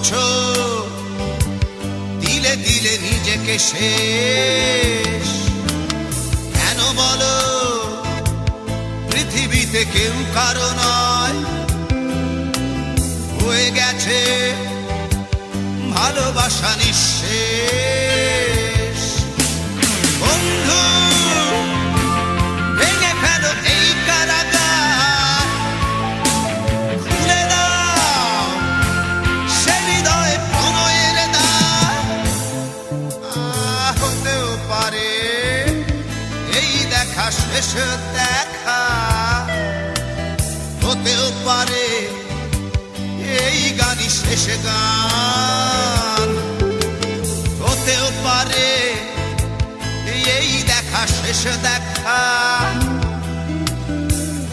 করছো দিলে দিলে নিজেকে শেষ। কেন বলো পৃথিবীতে কেউ কারো নয়, হয়ে গেছে ভালোবাসা নিঃশেষ। বন্ধু ভেঙে ফেলো এই কারাগার, খুলে দাও সে হৃদয় প্রণয়ের দ্বার। হতেও পারে এই দেখা শেষ দেখা, হতেও পারে এই গানই শেষ গান, হতেও পারে এই দেখা শেষ দেখা,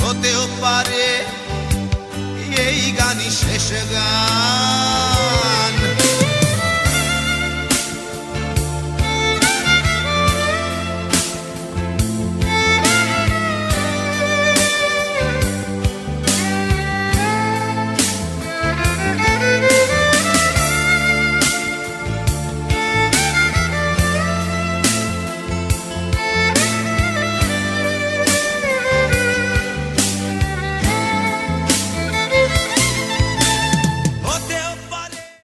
হতেও পারে এই গানই শেষ গান।